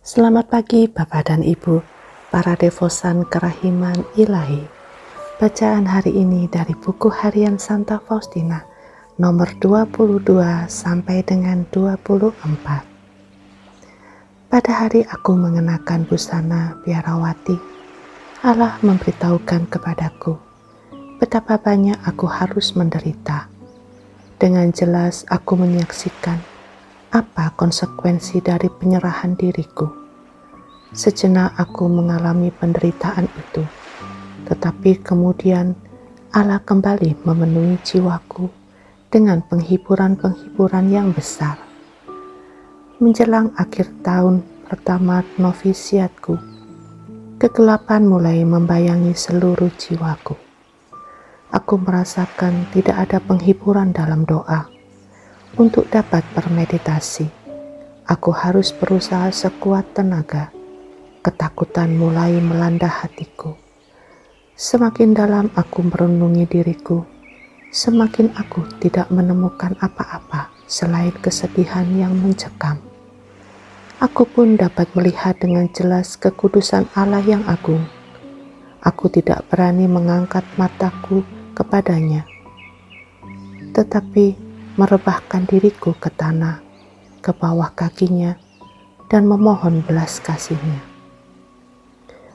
Selamat pagi Bapak dan Ibu, para devosan kerahiman ilahi. Bacaan hari ini dari buku harian Santa Faustina, nomor 22 sampai dengan 24. Pada hari aku mengenakan busana biarawati, Allah memberitahukan kepadaku betapa banyak aku harus menderita. Dengan jelas aku menyaksikan apa konsekuensi dari penyerahan diriku. Sejenak aku mengalami penderitaan itu, tetapi kemudian Allah kembali memenuhi jiwaku dengan penghiburan-penghiburan yang besar. Menjelang akhir tahun pertama novisiatku, kegelapan mulai membayangi seluruh jiwaku. Aku merasakan tidak ada penghiburan dalam doa. Untuk dapat bermeditasi, aku harus berusaha sekuat tenaga. Ketakutan mulai melanda hatiku. Semakin dalam aku merenungi diriku, semakin aku tidak menemukan apa-apa selain kesedihan yang mencekam. Aku pun dapat melihat dengan jelas kekudusan Allah yang agung. Aku tidak berani mengangkat mataku kepadanya, tetapi merebahkan diriku ke tanah, ke bawah kakinya, dan memohon belas kasihnya.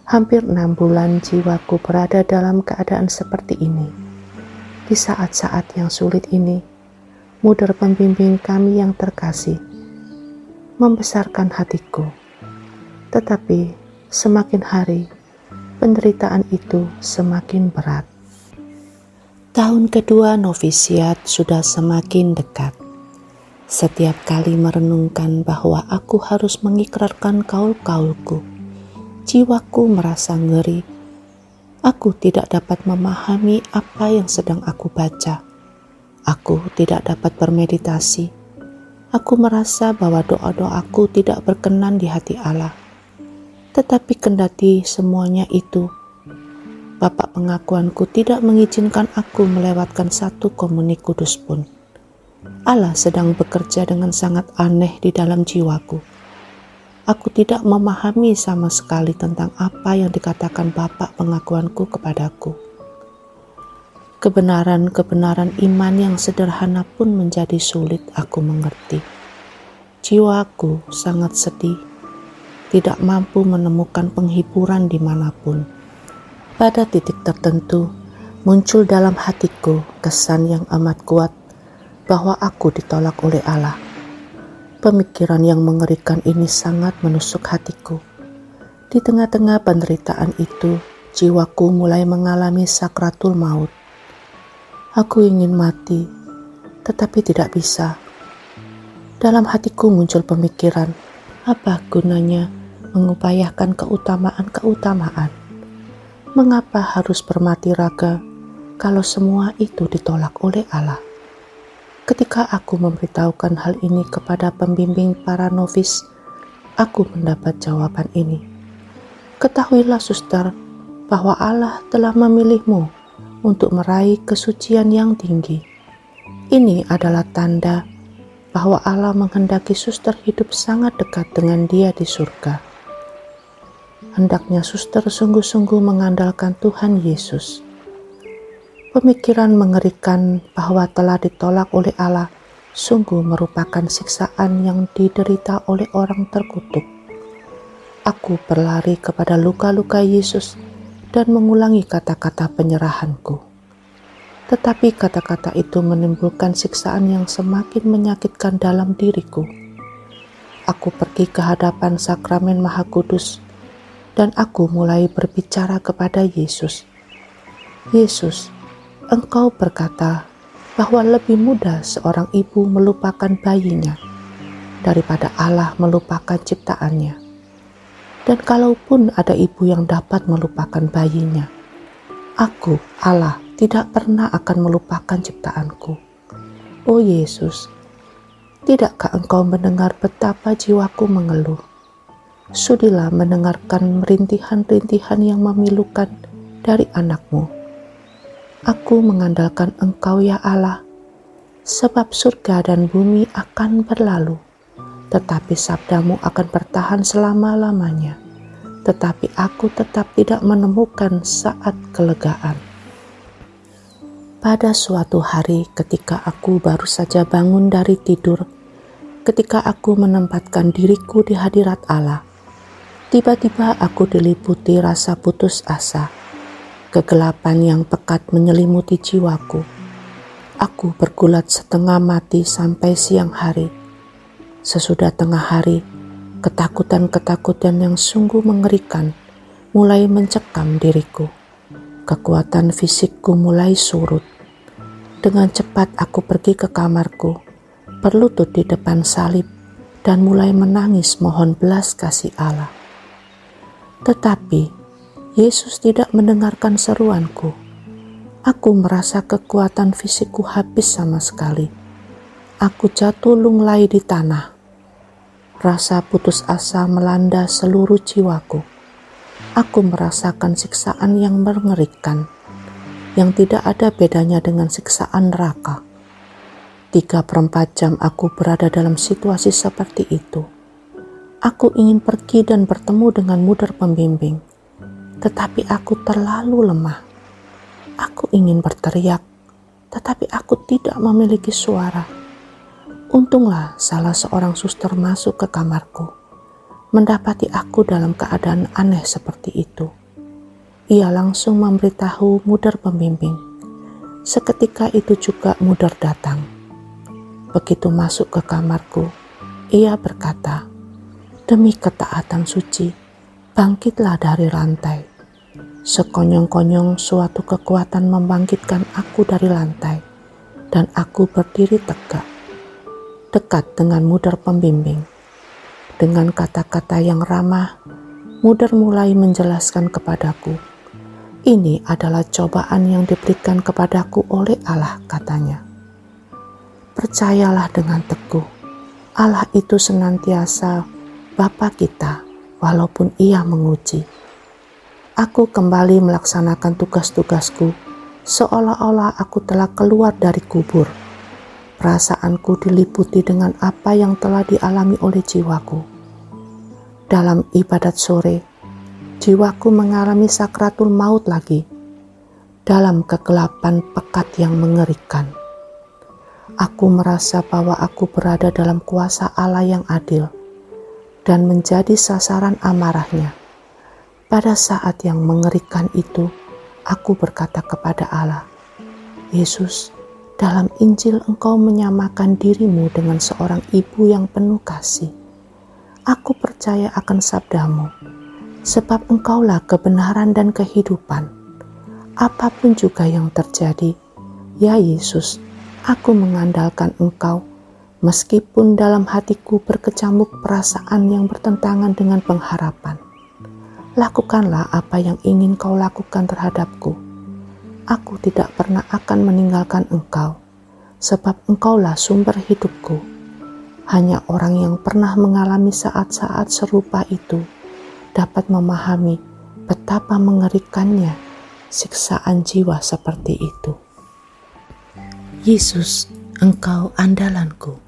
Hampir 6 bulan jiwaku berada dalam keadaan seperti ini. Di saat-saat yang sulit ini, mudar pembimbing kami yang terkasih membesarkan hatiku. Tetapi semakin hari, penderitaan itu semakin berat. Tahun kedua novisiat sudah semakin dekat. Setiap kali merenungkan bahwa aku harus mengikrarkan kaul-kaulku, jiwaku merasa ngeri. Aku tidak dapat memahami apa yang sedang aku baca. Aku tidak dapat bermeditasi. Aku merasa bahwa doa-doaku tidak berkenan di hati Allah. Tetapi kendati semuanya itu, Bapak pengakuanku tidak mengizinkan aku melewatkan satu komuni kudus pun. Allah sedang bekerja dengan sangat aneh di dalam jiwaku. Aku tidak memahami sama sekali tentang apa yang dikatakan Bapak pengakuanku kepadaku. Kebenaran-kebenaran iman yang sederhana pun menjadi sulit aku mengerti. Jiwaku sangat sedih, tidak mampu menemukan penghiburan dimanapun. Pada titik tertentu, muncul dalam hatiku kesan yang amat kuat bahwa aku ditolak oleh Allah. Pemikiran yang mengerikan ini sangat menusuk hatiku. Di tengah-tengah penderitaan itu, jiwaku mulai mengalami sakratul maut. Aku ingin mati, tetapi tidak bisa. Dalam hatiku muncul pemikiran, apa gunanya mengupayakan keutamaan-keutamaan? Mengapa harus bermati raga kalau semua itu ditolak oleh Allah? Ketika aku memberitahukan hal ini kepada pembimbing para novis, aku mendapat jawaban ini. Ketahuilah suster, bahwa Allah telah memilihmu untuk meraih kesucian yang tinggi. Ini adalah tanda bahwa Allah menghendaki suster hidup sangat dekat dengan Dia di surga. Hendaknya suster sungguh-sungguh mengandalkan Tuhan Yesus. Pemikiran mengerikan bahwa telah ditolak oleh Allah sungguh merupakan siksaan yang diderita oleh orang terkutuk. Aku berlari kepada luka-luka Yesus dan mengulangi kata-kata penyerahanku. Tetapi kata-kata itu menimbulkan siksaan yang semakin menyakitkan dalam diriku. Aku pergi ke hadapan sakramen Maha Kudus dan aku mulai berbicara kepada Yesus. Yesus, Engkau berkata bahwa lebih mudah seorang ibu melupakan bayinya daripada Allah melupakan ciptaannya. Dan kalaupun ada ibu yang dapat melupakan bayinya, aku, Allah, tidak pernah akan melupakan ciptaanku. Oh Yesus, tidakkah Engkau mendengar betapa jiwaku mengeluh? Sudilah mendengarkan rintihan-rintihan yang memilukan dari anak-Mu. Aku mengandalkan Engkau ya Allah, sebab surga dan bumi akan berlalu, tetapi sabdamu akan bertahan selama-lamanya. Tetapi aku tetap tidak menemukan saat kelegaan. Pada suatu hari ketika aku baru saja bangun dari tidur, ketika aku menempatkan diriku di hadirat Allah, tiba-tiba aku diliputi rasa putus asa. Kegelapan yang pekat menyelimuti jiwaku. Aku bergulat setengah mati sampai siang hari. Sesudah tengah hari, ketakutan-ketakutan yang sungguh mengerikan mulai mencekam diriku. Kekuatan fisikku mulai surut. Dengan cepat aku pergi ke kamarku, berlutut di depan salib, dan mulai menangis mohon belas kasih Allah. Tetapi Yesus tidak mendengarkan seruanku. Aku merasa kekuatan fisikku habis sama sekali. Aku jatuh lunglai di tanah. Rasa putus asa melanda seluruh jiwaku. Aku merasakan siksaan yang mengerikan, yang tidak ada bedanya dengan siksaan neraka. 3/4 jam aku berada dalam situasi seperti itu. Aku ingin pergi dan bertemu dengan muda pembimbing, tetapi aku terlalu lemah. Aku ingin berteriak, tetapi aku tidak memiliki suara. Untunglah salah seorang suster masuk ke kamarku, mendapati aku dalam keadaan aneh seperti itu. Ia langsung memberitahu muda pembimbing. Seketika itu juga muda datang. Begitu masuk ke kamarku, ia berkata, "Demi ketaatan suci, bangkitlah dari rantai." Sekonyong-konyong suatu kekuatan membangkitkan aku dari lantai, dan aku berdiri tegak, dekat dengan muda pembimbing. Dengan kata-kata yang ramah, muda mulai menjelaskan kepadaku, "Ini adalah cobaan yang diberikan kepadaku oleh Allah," katanya. "Percayalah dengan teguh, Allah itu senantiasa Bapa kita, walaupun Ia menguji." Aku kembali melaksanakan tugas-tugasku, seolah-olah aku telah keluar dari kubur. Perasaanku diliputi dengan apa yang telah dialami oleh jiwaku. Dalam ibadat sore, jiwaku mengalami sakratul maut lagi, dalam kegelapan pekat yang mengerikan. Aku merasa bahwa aku berada dalam kuasa Allah yang adil, dan menjadi sasaran amarahnya. Pada saat yang mengerikan itu, aku berkata kepada Allah, "Yesus, dalam Injil Engkau menyamakan dirimu dengan seorang ibu yang penuh kasih. Aku percaya akan sabdamu, sebab Engkaulah kebenaran dan kehidupan. Apapun juga yang terjadi, ya Yesus, aku mengandalkan Engkau, meskipun dalam hatiku berkecamuk perasaan yang bertentangan dengan pengharapan. Lakukanlah apa yang ingin Kau lakukan terhadapku. Aku tidak pernah akan meninggalkan Engkau, sebab Engkaulah sumber hidupku." Hanya orang yang pernah mengalami saat-saat serupa itu dapat memahami betapa mengerikannya siksaan jiwa seperti itu. Yesus, Engkau andalanku.